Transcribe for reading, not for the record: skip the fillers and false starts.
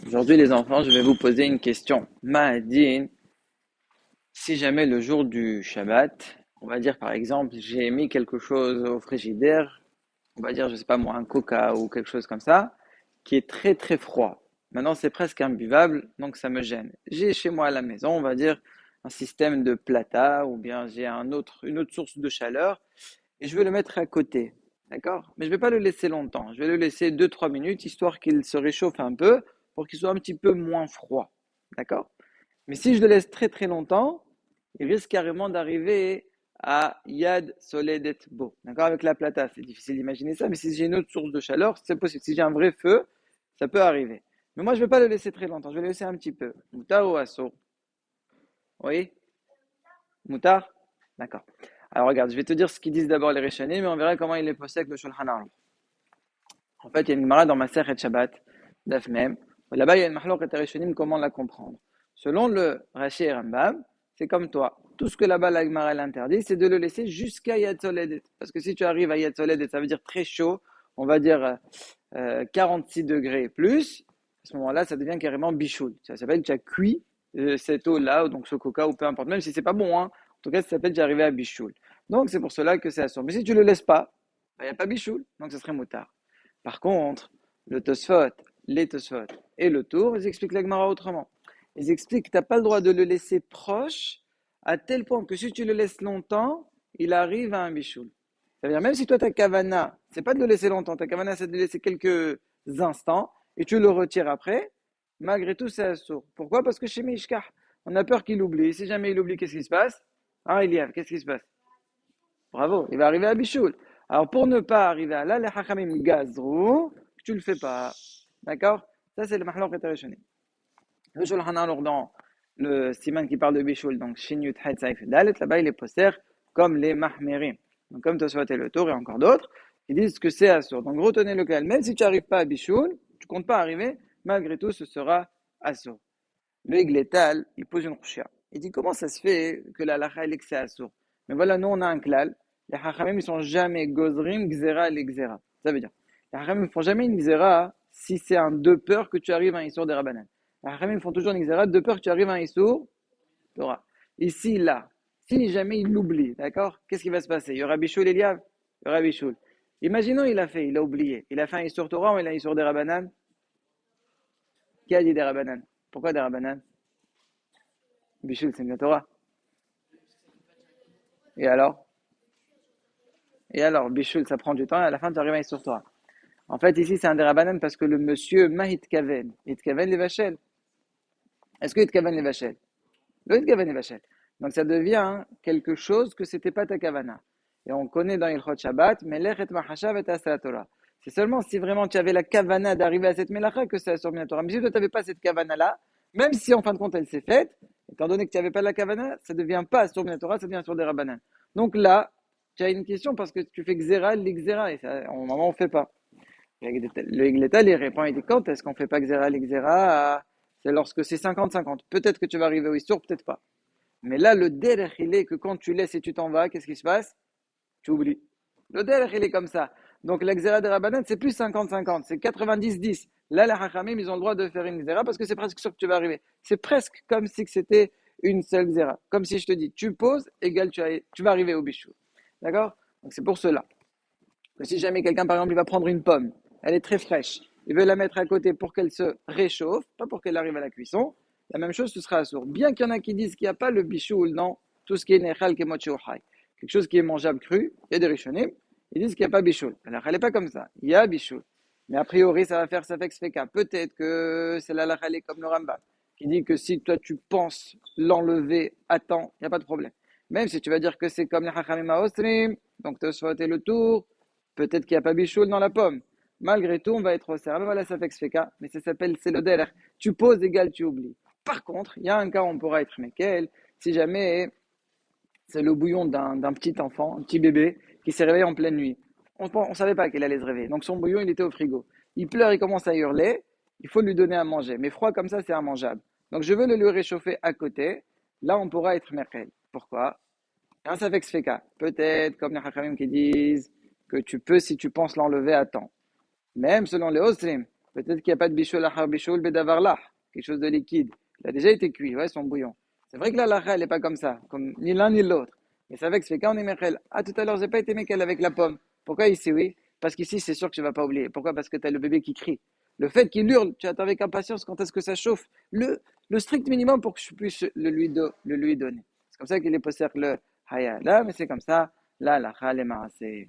Aujourd'hui, les enfants, je vais vous poser une question. Ma'adin, si jamais le jour du Shabbat, on va dire par exemple, j'ai mis quelque chose au frigidaire, on va dire, je sais pas moi, un coca ou quelque chose comme ça, qui est très très froid. Maintenant, c'est presque imbuvable, donc ça me gêne. J'ai chez moi à la maison, on va dire, un système de plata ou bien j'ai une autre source de chaleur et je vais le mettre à côté. D'accord? Mais je ne vais pas le laisser longtemps. Je vais le laisser 2 3 minutes histoire qu'il se réchauffe un peu pour qu'il soit un petit peu moins froid. D'accord? Mais si je le laisse très très longtemps, il risque carrément d'arriver à Yad Soledet Bo. D'accord? Avec la plata, c'est difficile d'imaginer ça, mais si j'ai une autre source de chaleur, c'est possible. Si j'ai un vrai feu, ça peut arriver. Mais moi, je ne vais pas le laisser très longtemps. Je vais le laisser un petit peu. Moutar ou asso? Oui? Moutar? D'accord. Alors regarde, je vais te dire ce qu'ils disent d'abord les Rishonim, mais on verra comment il est posé avec le Shulchan Aruch. En fait, il y a une Gemara dans Masechet Shabbat, Daf Mem, où là-bas il y a une Mahloket Rishonim, comment la comprendre. Selon le Rashi et Rambam, c'est comme toi. Tout ce que là-bas la Gemara l'interdit, c'est de le laisser jusqu'à Yad Soledet. Parce que si tu arrives à Yad Soledet, ça veut dire très chaud, on va dire 46 degrés et plus, à ce moment-là, ça devient carrément bichoul. Ça s'appelle que tu as cuit cette eau-là, donc ce coca, ou peu importe, même si c'est pas bon, hein. En tout cas, ça s'appelle que tu es arrivé à bichoul. Donc c'est pour cela que c'est assourd. Mais si tu le laisses pas, il n'y a pas bichoul, donc ce serait moutard. Par contre, le Tosfot, les Tosfot et le Tour, ils expliquent la Gemara autrement. Ils expliquent que tu n'as pas le droit de le laisser proche à tel point que si tu le laisses longtemps, il arrive à un bichoul. C'est-à-dire, même si toi, ta kavana, c'est pas de le laisser longtemps, ta kavana, c'est de le laisser quelques instants et tu le retires après, malgré tout, c'est assourd. Pourquoi? Parce que chez Mishkah, on a peur qu'il oublie. Si jamais il oublie, qu'est-ce qui se passe? Ah, il y a, qu'est-ce qui se passe? Bravo, il va arriver à Bichoul. Alors, pour ne pas arriver à là, les Hachamim gazrou, tu le fais pas. D'accord? Ça, c'est le Mahlok et Tarishani. Le Shulchan Aruch dans le Siman qui parle de Bichoul, donc Shinyut Het Saif Dalet, là-bas, il est poster comme les Mahmerim. Donc, comme Tosfot et le Tour et encore d'autres, ils disent que c'est assourd. Donc, retenez le cas. Même si tu n'arrives pas à Bichoul, tu comptes pas arriver, malgré tout, ce sera assourd. Le Igletal, il pose une choucha. Il dit comment ça se fait que la lacha elle est que c'est assourd. Mais voilà, nous on a un klal. Les hachamim ils sont jamais gozrim gzera l'exera. Ça veut dire, les hachamim ne font jamais une gzera si c'est un de peur que tu arrives à un issour des rabanan. Les hachamim font toujours une gzera de peur que tu arrives à un issour Torah. Ici, là, si jamais il l'oublie, d'accord, qu'est-ce qui va se passer? Il y aura Bichoul Eliav, il y aura Bichoul. Imaginons il a oublié. Il a fait un issour Torah ou il a un issour des rabanan. Qui a dit des rabanan? Pourquoi des rabanan? Bichoul, c'est une Torah. Et alors? Et alors, Bichoul, ça prend du temps et à la fin, tu arrives à sur toi. En fait, ici, c'est un dérabanan parce que le monsieur Mahit Kaven, Hitkaven les vachel. Est-ce que Hitkaven les vachel? Le Hitkaven les vachel. Donc, ça devient quelque chose que c'était pas ta kavana. Et on connaît dans Ilchot Shabbat, Melech et Mahashav et Asra Torah. C'est seulement si vraiment tu avais la kavana d'arriver à cette melacha que ça sort bien Torah. Mais si toi, tu n'avais pas cette kavana-là, même si en fin de compte elle s'est faite, étant donné que tu n'avais pas la kavana, ça ne devient pas sur bien Torah, ça devient sur des rabanan. Donc là, tu as une question parce que tu fais xéra, l'exéra, et ça, au moment on ne fait pas. Le Igletal, il répond, il dit quand est-ce qu'on ne fait pas xéra, l'exéra? C'est lorsque c'est 50-50. Peut-être que tu vas arriver au Issour, peut-être pas. Mais là, le derech, il est que quand tu laisses et tu t'en vas, qu'est-ce qui se passe? Tu oublies. Le derech, il est comme ça. Donc, l'exéra de Rabbanan, c'est plus 50-50, c'est 90-10. Là, les Hachamim, ils ont le droit de faire une xéra parce que c'est presque sûr que tu vas arriver. C'est presque comme si c'était une seule xéra. Comme si je te dis, tu poses, égal, tu vas arriver au bichou. D'accord? Donc, c'est pour cela. Que si jamais quelqu'un, par exemple, il va prendre une pomme, elle est très fraîche, il veut la mettre à côté pour qu'elle se réchauffe, pas pour qu'elle arrive à la cuisson, la même chose, ce sera assourd. Bien qu'il y en a qui disent qu'il n'y a pas le bichoul dans tout ce qui est nechal, kemochi ou hay, quelque chose qui est mangeable cru, il y a des rishonim, ils disent qu'il n'y a pas bichoul. Alors, elle n'est pas comme ça. Il y a bichoul. Mais a priori, ça va faire safek sveka. Peut-être que c'est la lachalé comme le Rambam, qui dit que si toi tu penses l'enlever à temps, il n'y a pas de problème. Même si tu vas dire que c'est comme les hachamim aostrim, donc Tosfot et le tour, peut-être qu'il n'y a pas bichoul dans la pomme. Malgré tout, on va être au serbe. Voilà, ça fait feka, mais ça s'appelle c'est le derech. Tu poses égal, tu oublies. Par contre, il y a un cas où on pourra être mekel, si jamais c'est le bouillon d'un petit enfant, un petit bébé, qui s'est réveillé en pleine nuit. On ne savait pas qu'il allait se réveiller. Donc son bouillon, il était au frigo. Il pleure, il commence à hurler. Il faut lui donner à manger. Mais froid comme ça, c'est immangeable. Donc je veux le lui réchauffer à côté. Là, on pourra être mekel. Pourquoi? Un safek feka. Peut-être, comme les hachamim qui disent que tu peux si tu penses l'enlever à temps. Même selon les Osrim, Peut-être qu'il n'y a pas de bichoul achar bichoul bedavarlah, quelque chose de liquide. Il a déjà été cuit, ouais, son bouillon. C'est vrai que la lacha, elle n'est pas comme ça, comme ni l'un ni l'autre. Mais c'est vrai que c'est quand on est mechel. Ah, tout à l'heure, j'ai pas été mechel avec la pomme. Pourquoi ici, oui? Parce qu'ici, c'est sûr que tu vas pas oublier. Pourquoi? Parce que tu as le bébé qui crie. Le fait qu'il hurle, tu attends avec impatience quand est-ce que ça chauffe. Le strict minimum pour que je puisse le lui donner. C'est comme ça qu'il est posé le haya. Là, mais c'est comme ça. Là, la khalema, c'est.